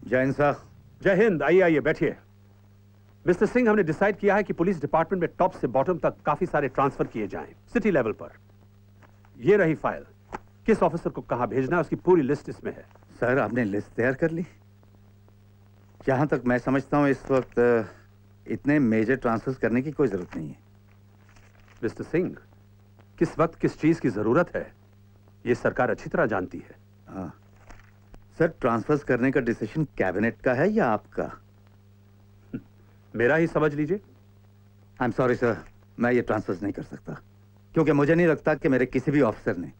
जय हिंद साहब। जय हिंद। आइए आइए बैठिए। मिस्टर सिंह, हमने डिसाइड किया है कि पुलिस डिपार्टमेंट में टॉप से बॉटम तक काफी सारे ट्रांसफर किए जाएं, सिटी लेवल पर। ये रही फाइल। किस ऑफिसर को कहां भेजना है उसकी पूरी लिस्ट इसमें है। सर, आपने लिस्ट तैयार कर ली? जहां तक मैं समझता हूं इस वक्त इतने मेजर ट्रांसफर्स करने की कोई जरूरत नहीं है। मिस्टर सिंह, किस वक्त किस चीज की जरूरत है ये सरकार अच्छी तरह जानती है। हाँ सर, ट्रांसफर्स करने का डिसीजन कैबिनेट का है या आपका? मेरा ही समझ लीजिए। आई एम सॉरी सर, मैं ये ट्रांसफर्स नहीं कर सकता क्योंकि मुझे नहीं लगता कि मेरे किसी भी ऑफिसर ने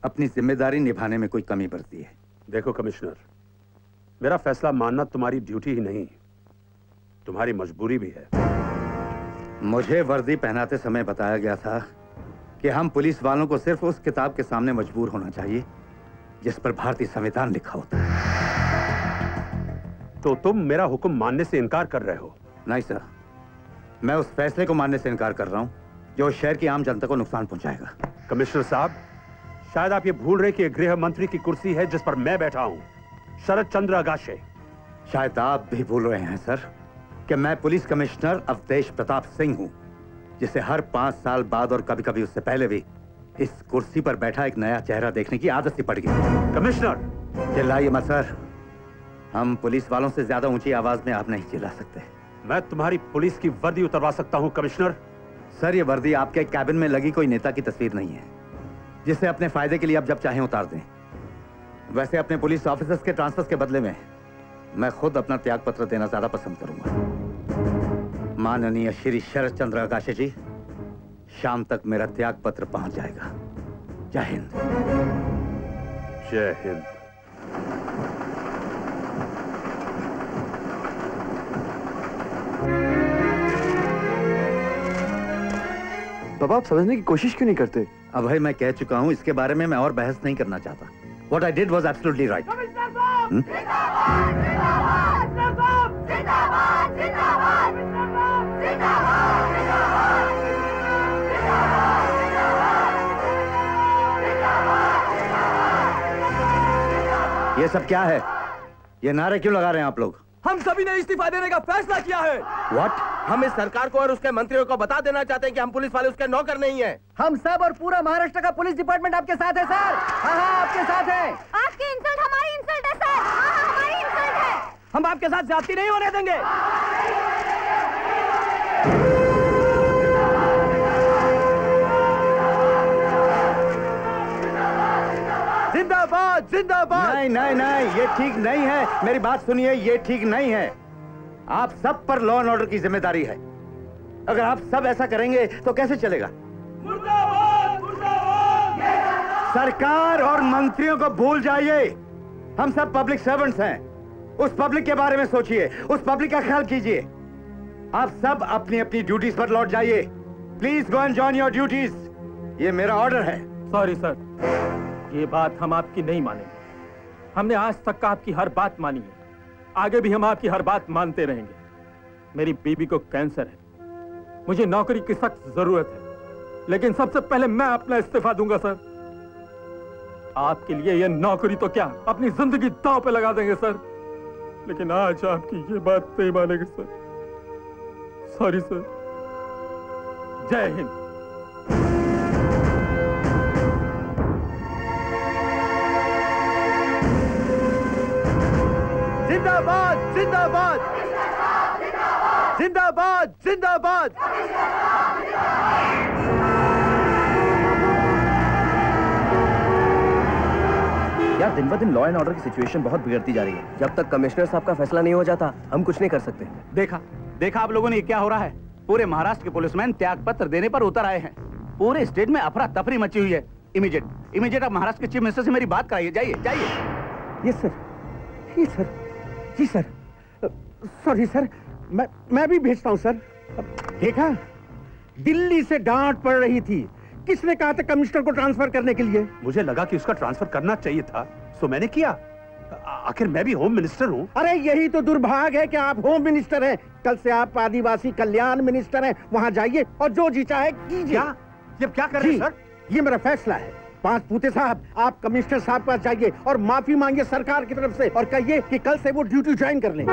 अपनी जिम्मेदारी निभाने में कोई कमी बरती है। देखो कमिश्नर, मेरा फैसला मानना तुम्हारी ड्यूटी ही नहीं, तुम्हारी मजबूरी भी है। मुझे वर्दी पहनाते समय बताया गया था कि हम पुलिस वालों को सिर्फ उस किताब के सामने मजबूर होना चाहिए जिस पर भारतीय संविधान लिखा होता है। तो तुम मेरा हुक्म मानने से इनकार कर रहे हो? नहीं सर, मैं उस फैसले को मानने से इनकार कर रहा हूं जो शहर की आम जनता को नुकसान पहुंचाएगा। कमिश्नर साहब, शायद आप ये भूल रहे कि गृह मंत्री की कुर्सी है जिस पर मैं बैठा हूं, शरद चंद्र अगाशे। शायद आप भी भूल रहे हैं सर कि मैं पुलिस कमिश्नर अवधेश प्रताप सिंह हूं, जिसे हर 5 साल बाद और कभी कभी उससे पहले भी इस कुर्सी पर बैठा एक नया चेहरा देखने की आदत सी पड़ गई। कमिश्नर, चिल्लाइए मत सर, हम पुलिस वालों से ज्यादा ऊंची आवाज में आप नहीं चिल्ला सकते। मैं तुम्हारी पुलिस की वर्दी उतरवा सकता हूं कमिश्नर। सर, ये वर्दी आपके कैबिन में लगी कोई नेता की तस्वीर नहीं है जिसे अपने फायदे के लिए आप जब चाहें उतार दें। वैसे अपने पुलिस ऑफिसर्स के ट्रांसफर के बदले में मैं खुद अपना त्याग पत्र देना ज्यादा पसंद करूंगा। माननीय श्री शरद चंद्र अगाशे जी, शाम तक मेरा त्याग पत्र पहुंच जाएगा। जय हिंद। जय हिंद। बाबा, आप समझने की कोशिश क्यों नहीं करते? अब भाई मैं कह चुका हूं, इसके बारे में मैं और बहस नहीं करना चाहता। What I did was absolutely right. ये सब क्या है? ये नारे क्यों लगा रहे हैं आप लोग? हम सभी ने इस्तीफा देने का फैसला किया है। What? हम इस सरकार को और उसके मंत्रियों को बता देना चाहते हैं कि हम पुलिस वाले उसके नौकर नहीं हैं। हम सब और पूरा महाराष्ट्र का पुलिस डिपार्टमेंट आपके साथ है सर। हाँ हाँ, आपके साथ है। आपकी इंसल्ट हमारी इंसल्ट है सर। हाँ, हमारी इंसल्ट है। हम आपके साथ ज्यादती नहीं होने देंगे। जिंदाबाद जिंदाबाद। नहीं नहीं नहीं, ये ठीक नहीं है। मेरी बात सुनिए, ये ठीक नहीं है। आप सब पर लॉ एंड ऑर्डर की जिम्मेदारी है। अगर आप सब ऐसा करेंगे तो कैसे चलेगा? मुर्दाबाद, मुर्दाबाद। सरकार और मंत्रियों को भूल जाइए। हम सब पब्लिक सर्वेंट्स हैं। उस पब्लिक के बारे में सोचिए, उस पब्लिक का ख्याल कीजिए। आप सब अपनी अपनी ड्यूटीज पर लौट जाइए। Please go and join your duties. ये मेरा ऑर्डर है। सॉरी सर, ये बात हम आपकी नहीं मानेंगे। हमने आज तक आपकी हर बात मानी है, आगे भी हम आपकी हर बात मानते रहेंगे। मेरी बीबी को कैंसर है, मुझे नौकरी की सख्त जरूरत है, लेकिन सबसे पहले मैं अपना इस्तीफा दूंगा सर। आपके लिए ये नौकरी तो क्या, अपनी जिंदगी दांव पे लगा देंगे सर, लेकिन आज आपकी ये बात नहीं मानेंगे सर। Sorry sir. जय हिंद। जिंदाबाद जिंदाबाद जिंदाबाद जिंदाबाद। यार, दिन ब दिन लॉ एंड ऑर्डर की सिचुएशन बहुत बिगड़ती जा रही है। जब तक कमिश्नर साहब का फैसला नहीं हो जाता हम कुछ नहीं कर सकते। देखा आप लोगों ने क्या हो रहा है। पूरे महाराष्ट्र के पुलिसमैन त्याग पत्र देने पर उतर आए हैं। पूरे स्टेट में अफरा तफरी मची हुई है। इमीडिएट आप महाराष्ट्र के चीफ मिनिस्टर से मेरी बात कराइए। जाइए जाइए। यस सर, यस सर, जी सर। सॉरी सर, मैं भी भेजता हूं सर। देखा, दिल्ली से डांट पड़ रही थी। किसने कहा था कमिश्नर को ट्रांसफर करने के लिए? मुझे लगा कि उसका ट्रांसफर करना चाहिए था, सो मैंने किया। आखिर मैं भी होम मिनिस्टर हूँ। अरे यही तो दुर्भाग्य है कि आप होम मिनिस्टर हैं। कल से आप आदिवासी कल्याण मिनिस्टर हैं। वहां जाइए और जो जी चाहे कीजिए। क्या? ये क्या कर रहे हैं सर? ये मेरा फैसला है। पांच पूते साहब, आप कमिश्नर साहब पास जाइए और माफी मांगिए सरकार की तरफ से और कहिए कि कल से वो ड्यूटी ज्वाइन कर लें।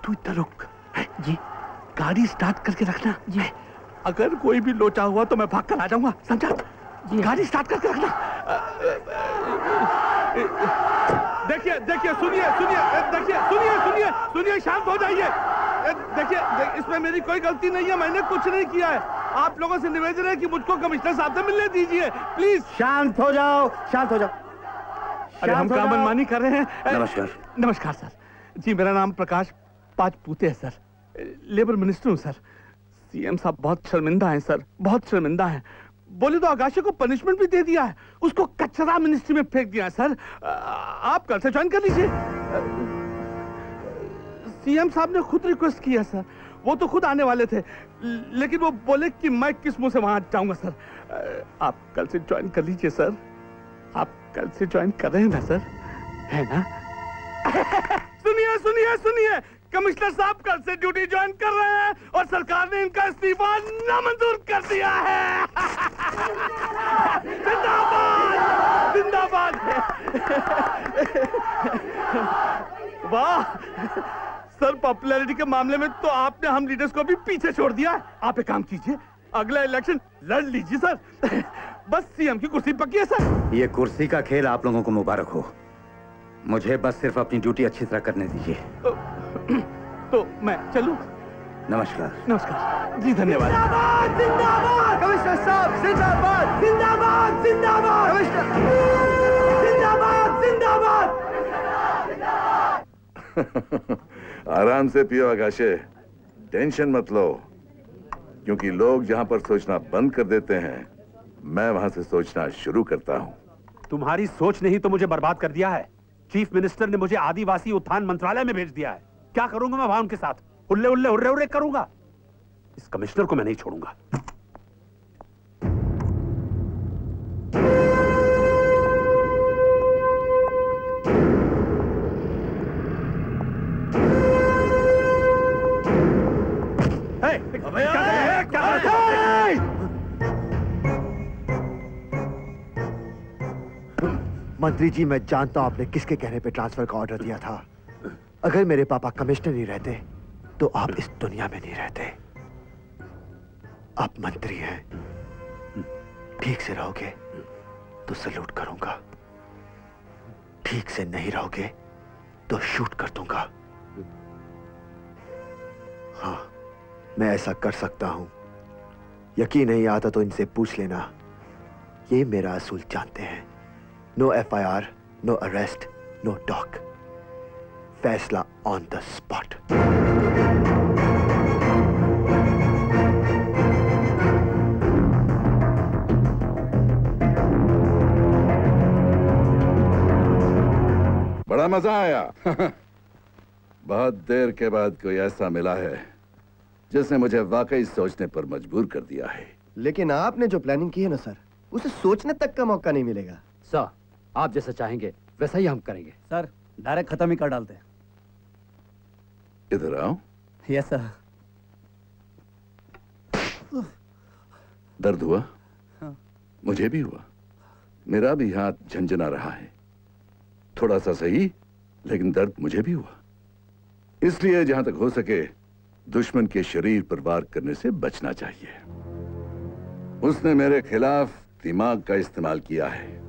तू इधर रुक जी, गाड़ी स्टार्ट करके रखना जी। अगर कोई भी लोचा हुआ तो मैं भाग कर आ जाऊंगा, समझा? गाड़ी स्टार्ट करके रखना। देखिए देखिए, सुनिए सुनिए, देखिए सुनिए सुनिए सुनिए, शांत हो जाइए। देखिए इसमें मेरी कोई गलती नहीं है, मैंने कुछ नहीं किया है। आप लोगों से निवेदन है कि मुझको कमिश्नर साहब से मिलने दीजिए, प्लीज। शांत हो जाओ, शांत हो जाओ। अरे हम काम मनमानी कर रहे हैं। नमस्कार। नमस्कार सर जी, मेरा नाम प्रकाश पाचपुते है सर, लेबर मिनिस्टर हूँ सर। सीएम साहब बहुत शर्मिंदा हैं सर, बहुत शर्मिंदा हैं। बोले तो आकाशी को पनिशमेंट भी दे दिया है, उसको कचरा मिनिस्ट्री में फेंक दिया है सर। आप कल से ज्वाइन कर लीजिए। सीएम साहब ने खुद रिक्वेस्ट किया सर, वो तो खुद आने वाले थे, लेकिन वो बोले कि मैं किस मुंह से वहां जाऊंगा सर। आप कल से ज्वाइन कर लीजिए सर। आप कल से ज्वाइन कर रहे हैं ना सर, है ना? सुनिए सुनिए सुनिए, कमिश्नर साहब कल से ड्यूटी ज्वाइन कर रहे हैं और सरकार ने इनका इस्तीफा नामंजूर कर दिया है। जिंदाबाद जिंदाबाद। वाह सर, पॉपुलैरिटी के मामले में तो आपने हम लीडर्स को भी पीछे छोड़ दिया है। आप एक काम कीजिए, अगला इलेक्शन लड़ लीजिए सर। बस सीएम की कुर्सी पक्की है सर। ये कुर्सी का खेल आप लोगों को मुबारक हो, मुझे बस सिर्फ अपनी ड्यूटी अच्छी तरह करने दीजिए। तो मैं चलूं? नमस्कार। नमस्कार जी, धन्यवाद। जिंदाबाद जिंदाबाद कमिश्नर साहब, जिंदाबाद जिंदाबाद जिंदाबाद कमिश्नर, जिंदाबाद जिंदाबाद। आराम से पियो आकाशे, टेंशन मत लो, क्योंकि लोग जहां पर सोचना बंद कर देते हैं, मैं वहां से सोचना शुरू करता हूं। तुम्हारी सोच ने ही तो मुझे बर्बाद कर दिया है। चीफ मिनिस्टर ने मुझे आदिवासी उत्थान मंत्रालय में भेज दिया है। क्या करूंगा मैं वहां उनके साथ? उल्ले उल्ले हुर्रे हुर्रे करूंगा। इस कमिश्नर को मैं नहीं छोड़ूंगा। मंत्री जी, मैं जानता हूं आपने किसके कहने पे ट्रांसफर का ऑर्डर दिया था। अगर मेरे पापा कमिश्नर नहीं रहते तो आप इस दुनिया में नहीं रहते। आप मंत्री हैं, ठीक से रहोगे तो सैल्यूट करूंगा, ठीक से नहीं रहोगे तो शूट कर दूंगा। हाँ, मैं ऐसा कर सकता हूं। यकीन नहीं आता तो इनसे पूछ लेना, ये मेरा असूल जानते हैं। No FIR, no arrest, no talk, फैसला ऑन द स्पॉट। बड़ा मजा आया। बहुत देर के बाद कोई ऐसा मिला है जिसने मुझे वाकई सोचने पर मजबूर कर दिया है। लेकिन आपने जो प्लानिंग की है ना सर, उसे सोचने तक का मौका नहीं मिलेगा। सर, आप जैसा चाहेंगे वैसा ही हम करेंगे। सर, डायरेक्ट खत्म ही कर डालते हैं। इधर आओ। Yes sir. दर्द हुआ? हाँ। मुझे भी हुआ, मेरा भी हाथ झंझना रहा है। थोड़ा सा सही, लेकिन दर्द मुझे भी हुआ। इसलिए जहां तक हो सके दुश्मन के शरीर पर वार करने से बचना चाहिए। उसने मेरे खिलाफ दिमाग का इस्तेमाल किया है।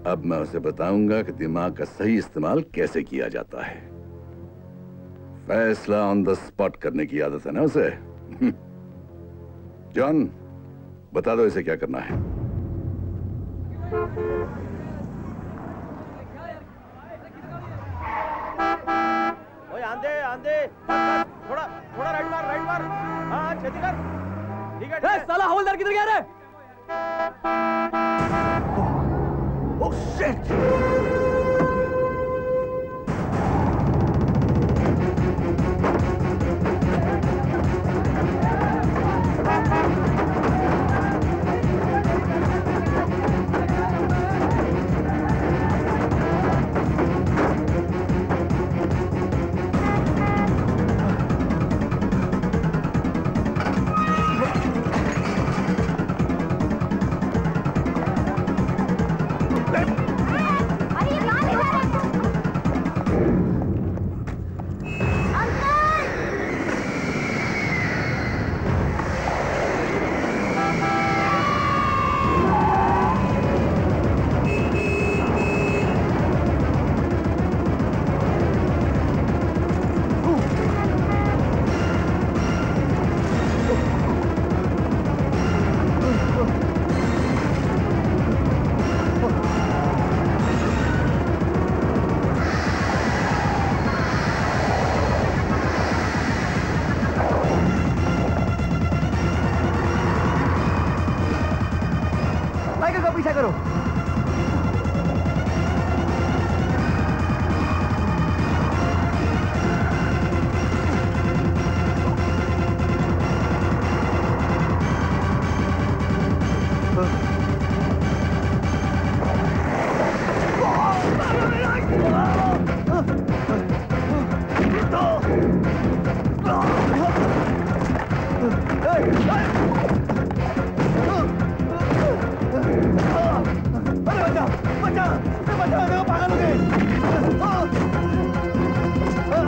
अब मैं उसे बताऊंगा कि दिमाग का सही इस्तेमाल कैसे किया जाता है। फैसला ऑन द स्पॉट करने की आदत है ना उसे। जॉन, बता दो इसे क्या करना है। ओए आंधे आंधे, थोड़ा थोड़ा राइट मार। हाँ छेती कर। ठीक है। साला हवलदार किधर गया रे? Oh shit!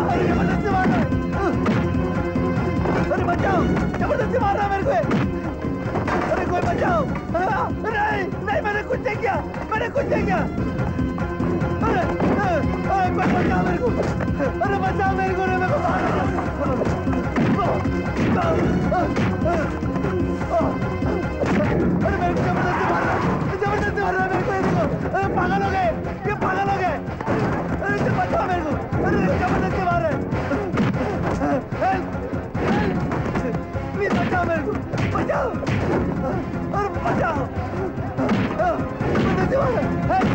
अरे जबरदस्ती मार रहा है। अरे बचाओ, जबरदस्ती मार रहा है मेरे को। अरे कोई बचाओ। नहीं नहीं, मैंने कुछ नहीं किया, मैंने कुछ नहीं किया। अरे कोई बचाओ मेरे को। अरे बचाओ मेरे को, मेरे को मार रहा है। अरे मेरे को जबरदस्ती मार रहा है, जबरदस्ती मार रहा है मेरे को। अरे पागल हो गए, ये पागल हो गए। अरे बचाओ मेरे को। अरे जबरदस्ती मार रहे हैं। प्लीज बचाओ मेरे को, बचाओ। अरे बचाओ, जबरदस्ती मार रहे हैं।